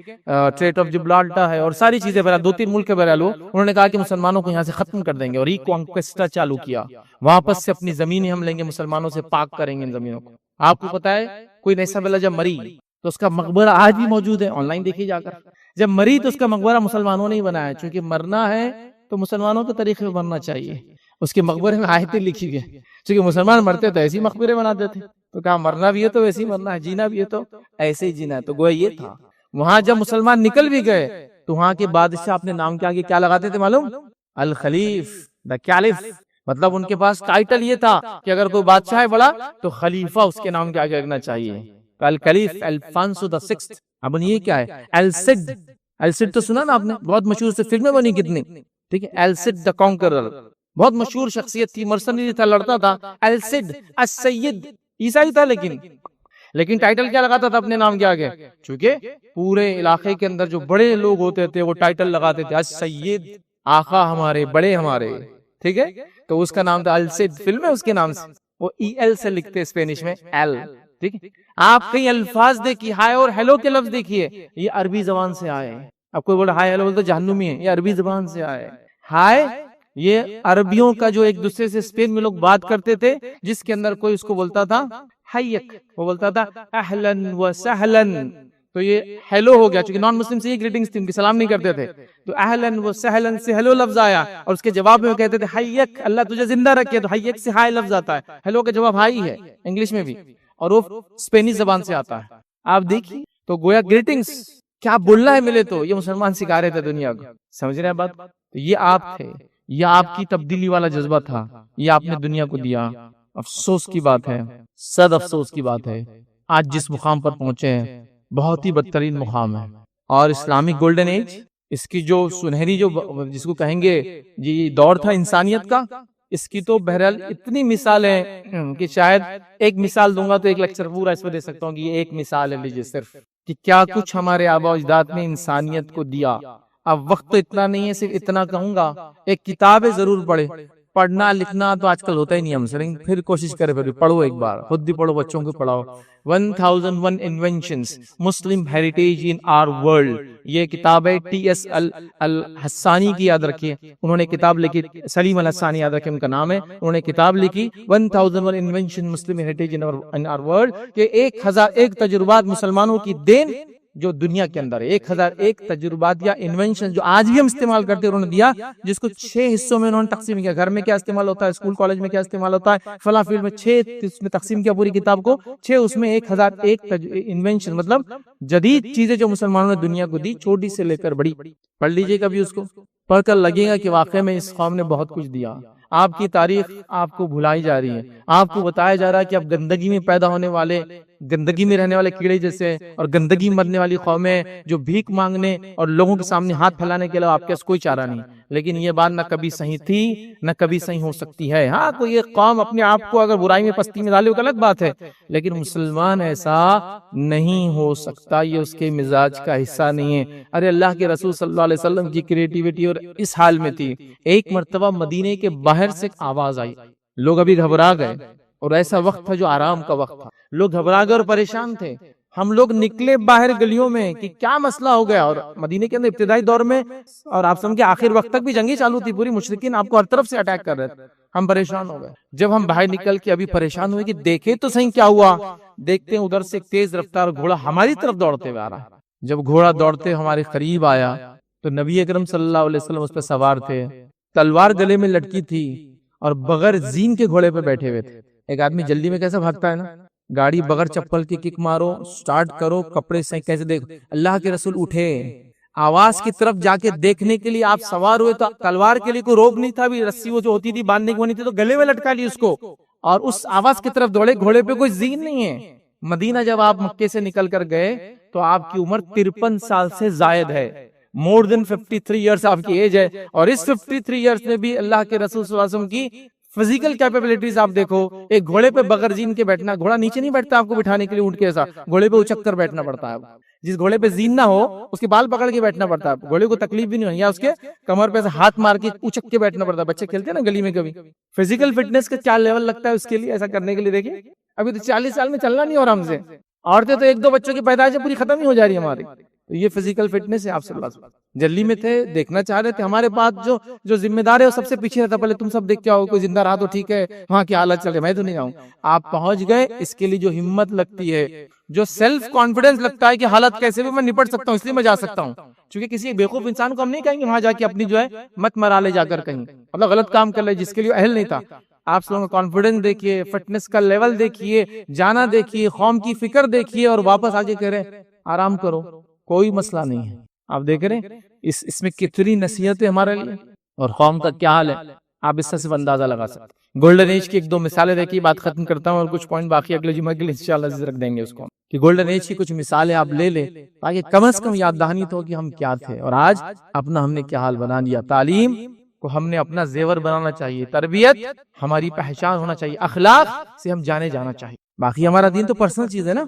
ٹریٹ آف جبرالٹر ہے، اور ساری چیزیں بہرحال 2-3 ملک کے بہرحال انہوں نے کہا کہ مسلمانوں کو یہاں سے ختم کر دیں گے، اور ریکانکویسٹا چالو کیا، واپس سے اپنی زمینیں ہم لیں گے، مسلمانوں سے پاک کریں گے ان زمینوں کو۔ آپ کو پتا ہے کوئی ایسابیلا جب مری تو اس کا مقبرہ آج بھی موجود ہے، آن لائن دیکھیے جا کر، جب مری تو اس کا مقبرہ مسلمانوں نے ہی بنایا، چونکہ مرنا ہے تو مسلمانوں کے طریقے میں مرنا چاہیے۔ اس کے مقبرے میں آیتیں لکھی گئی، چونکہ مسلمان مرتے تو ایسے ہی مقبرے بناتے تھے، تو کہا مرنا بھی ہے تو ویسے ہی مرنا ہے، جینا بھی ہے تو ایسے ہی جینا ہے۔ تو گویا یہ تھا، وہاں جب مسلمان نکل بھی گئے تو وہاں کے بادشاہ اپنے نام کے آگے کیا لگاتے تھے معلوم؟ الخلیف، دا کیلف، مطلب ان کے پاس ٹائٹل یہ تھا کہ اگر کوئی بادشاہ ہے بڑا تو خلیفہ اس کے نام کے آگے لگنا چاہیے۔ الخلیف الفانسو دا سکسٹھ۔ اب یہ کیا ہے؟ السڈ تو سنا نا آپ نے، بہت مشہور سے فلمیں بنی کتنی، ٹھیک ہے، ایلسڈ دا کانکرر، بہت مشہور شخصیت تھی، مرسنری تھا، لڑتا تھا، ایلسڈ السید، عیسائی تھا لیکن ٹائٹل کیا لگاتا تھا اپنے نام کے آگے؟ چونکہ پورے علاقے کے اندر جو بڑے لوگ ہوتے تھے وہ ٹائٹل لگاتے تھے السید، آقا ہمارے، بڑے ہمارے، ٹھیک ہے، تو اس کا نام تھا السید، فلم ہے اس کے نام سے، وہ ای ایل سے لکھتے اسپینش میں ایل، ٹھیک ہے۔ آپ کئی الفاظ دیکھیے، ہائے اور ہیلو کے لفظ دیکھیے، یہ عربی زبان سے آئے، اب کوئی بولے ہائے ہیلو بولے تو جہنمی ہے، یہ عربی زبان سے آئے۔ ہائے یہ عربیوں کا جو ایک دوسرے سے اسپین میں لوگ بات کرتے تھے، جس کے اندر کوئی اس کو بولتا تھا حیک، وہ بولتا تھا اہلن و سہلن، تو یہ ہیلو ہو گیا، چونکہ نان مسلم سے یہ گریٹنگز تھی، ان کی سلام نہیں کرتے تھے، تو اہلن و سہلن سے ہیلو لفظ آیا، اور اس کے جواب میں وہ کہتے تھے حیک، اللہ تجھے زندہ رکھے، تو حیک سے ہائے لفظ آتا ہے، ہیلو کا جواب ہائی ہے انگلش میں بھی، اور وہ اسپینی زبان سے آتا ہے۔ آپ دیکھیے تو گویا گریٹنگز کیا بولنا ہے ملے تو یہ مسلمان سکھا رہے تھے دنیا کو، سمجھ رہے ہیں بات؟ تو یہ آپ تھے، یہ آپ کی تبدیلی والا جذبہ تھا، یہ آپ نے دنیا کو دیا۔ افسوس کی بات ہے، صد افسوس کی بات ہے، آج جس مقام پر پہنچے ہیں بہت ہی بدترین مقام ہے، اور اسلامک گولڈن ایج، اس کی جو سنہری جو جس کو کہیں گے جی دور تھا انسانیت کا، اس کی تو بہرحال اتنی مثال ہے کہ شاید ایک مثال دوں گا تو ایک لیکچر پورا اس پہ دے سکتا ہوں، کہ یہ ایک مثال ہے لیجیے صرف، کہ کیا کچھ ہمارے آباء و اجداد نے انسانیت کو دیا۔ اب وقت تو اتنا نہیں ہے، صرف اتنا کہوں گا، ایک کتابیں ضرور پڑھے، پڑھنا لکھنا تو آج کل ہوتا ہی نہیں ہم سے، پھر کوشش کرے، پھر پڑھو ایک بار، خود بھی پڑھو، بچوں کو پڑھاؤ۔ 1001 Inventions Muslim Heritage in Our World، یہ کتاب ہے ٹی ایس الحسانی کی، یاد رکھیے، انہوں نے کتاب لکھی، سلیم الحسانی یاد رکھیے ان کا نام ہے، انہوں نے کتاب لکھی 1001 Inventions Muslim Heritage in Our World، کہ 1001 تجربات مسلمانوں کی دین جو دنیا کے اندر ہے، 1001 تجربات یا انوینشن جو آج بھی ہم استعمال کرتے ہیں، انہوں نے دیا، جس کو 6 حصوں میں انہوں نے تقسیم کیا، گھر میں کیا استعمال ہوتا ہے، اسکول کالج میں کیا استعمال ہوتا ہے، فلاں فیلڈ میں 6 اس میں تقسیم کیا پوری کتاب کو، 6 اس میں 1001 انوینشن، مطلب جدید چیزیں جو مسلمانوں نے دنیا کو دی، چھوٹی سے لے کر بڑی۔ پڑھ لیجئے کبھی اس کو، پڑھ کر لگے گا کہ واقعی میں اس قوم نے بہت کچھ دیا۔ آپ کی تاریخ آپ کو بھلائی جا رہی ہے، آپ کو بتایا جا رہا ہے کہ اب گندگی میں پیدا ہونے والے، گندگی میں رہنے والے کیڑے جیسے، اور گندگی مرنے والی قومیں جو بھیک مانگنے اور لوگوں کے سامنے ہاتھ پھیلانے کے علاوہ آپ کے پاس کوئی چارہ نہیں، لیکن یہ بات نہ کبھی صحیح تھی نہ کبھی صحیح ہو سکتی ہے۔ ہاں کوئی ایک قوم اپنے آپ کو اگر برائی میں پستی میں ڈالے وہ الگ بات ہے، لیکن مسلمان ایسا نہیں ہو سکتا، یہ اس کے مزاج کا حصہ نہیں ہے۔ ارے اللہ کے رسول صلی اللہ علیہ وسلم کی کریٹیوٹی اور اس حال میں تھی، ایک مرتبہ مدینے کے باہر سے ایک آواز آئی، لوگ ابھی گھبرا گئے، اور ایسا وقت تھا جو آرام کا وقت تھا، لوگ گھبرا گئے اور پریشان تھے، ہم لوگ نکلے باہر گلیوں میں کہ کیا مسئلہ ہو گیا، اور مدینے کے اندر ابتدائی دور میں اور آپ سمجھے آخر وقت تک بھی جنگیں چالو تھی، پوری مشرکین آپ کو ہر طرف سے اٹیک کر رہے تھے، ہم پریشان ہو گئے۔ جب ہم باہر نکل کے ابھی پریشان ہوئے کہ دیکھے تو صحیح کیا ہوا، دیکھتے ہیں ادھر سے ایک تیز رفتار گھوڑا ہماری طرف دوڑتے ہوئے آ رہا ہے۔ جب گھوڑا دوڑتے ہمارے قریب آیا تو نبی اکرم صلی اللہ علیہ وسلم اس پہ سوار تھے، تلوار گلے میں لٹکی تھی، اور بغیر زین کے گھوڑے پہ بیٹھے ہوئے تھے۔ ایک آدمی جلدی میں کیسے بھاگتا ہے نا، گاڑی بغیر چپل کی کک مارو، سٹارٹ کرو، کپڑے سے کیسے دیکھ، اللہ کے رسول اٹھے، آواز کی طرف جا کے دیکھنے کے لیے آپ سوار ہوئے، تو تلوار کے لیے کوئی روپ نہیں تھا، بھی رسی وہ جو ہوتی تھی باندھنے کی وہ نہیں تھی، تو گلے میں لٹکا لی اس کو، اور اس آواز کی طرف دوڑے، گھوڑے پہ کوئی زین نہیں ہے۔ مدینہ جب آپ مکے سے نکل کر گئے تو آپ کی عمر 53 سال سے زائد ہے، more than 53 years آپ کی ایج ہے، اور اس 53 years میں بھی اللہ کے رسول صلی اللہ علیہ وسلم کی فزیکل کیپیبلٹیز آپ دیکھو، ایک گھوڑے پہ بغیر زین کے بیٹھنا، گھوڑا نیچے نہیں بیٹھتا آپ کو بٹھانے کے لیے اونٹ کے ایسا، گھوڑے پہ اچک کر بیٹھنا پڑتا ہے، جس گھوڑے پہ زین نہ ہو اس کے بال پکڑ کے بیٹھنا پڑتا ہے، گھوڑے کو تکلیف بھی نہیں ہو، یا اس کے کمر پہ ہاتھ مار کے اچک کے بیٹھنا پڑتا ہے۔ بچے کھیلتے ہیں نا گلی میں، کبھی فزیکل فٹنس کا کیا لیول لگتا ہے اس کے لیے، ایسا کرنے کے لیے دیکھیں، ابھی تو 40 سال میں چلنا نہیں ہو رہا ہم سے، عورتیں تو 1-2 بچوں کی پیدائش پوری ختم ہی ہو جا رہی ہے ہماری، تو یہ فزیکل فٹنس ہے۔ آپ صلی اللہ علیہ وسلم جلی میں تھے، دیکھنا چاہ رہے تھے، ہمارے پاس جو ذمہ دار ہے وہ سب سے پیچھے رہتا، پہلے تم سب دیکھ کے آؤ، کوئی زندہ رہا تو ٹھیک ہے، وہاں کی حالت چل رہی، میں تو نہیں جاؤں۔ آپ پہنچ گئے، اس کے لیے جو ہمت لگتی ہے، جو سیلف کانفیڈنس لگتا ہے کہ حالت کیسے بھی میں نپٹ سکتا ہوں، اس لیے میں جا سکتا ہوں، چونکہ کسی بیوقوف انسان کو ہم نہیں کہیں گے وہاں جا کے اپنی جو ہے مت مرا لے، جا کر کہیں مطلب غلط کام کر لے جس کے لیے اہل نہیں تھا۔ آپ لوگوں کا کانفیڈنس دیکھیے، فٹنس کا لیول دیکھیے، جانا دیکھیے، قوم کی فکر دیکھیے، اور واپس آگے کہہ رہے آرام کرو، کوئی مسئلہ نہیں ہے۔ آپ دیکھ رہے ہیں اس میں کتنی نصیحتیں ہمارے لیے، اور قوم کا کیا حال ہے، آپ اس سے صرف اندازہ لگا سکتے۔ گولڈن ایج کی 1-2 مثالیں دیکھیے، بات ختم کرتا ہوں، اور کچھ پوائنٹ باقی اگلے جمعہ کے لیے انشاءاللہ رکھ دیں گے اس کو، کہ گولڈن ایج کی کچھ مثالیں آپ لے لیں تاکہ کم از کم یاد دہانی تو کہ ہم کیا تھے، اور آج اپنا ہم نے کیا حال بنا لیا۔ تعلیم کو ہم نے اپنا زیور بنانا چاہیے، تربیت ہماری پہچان ہونا چاہیے، اخلاق سے ہم جانے جانا چاہیے. باقی ہمارا دین تو پرسنل چیز ہے نا.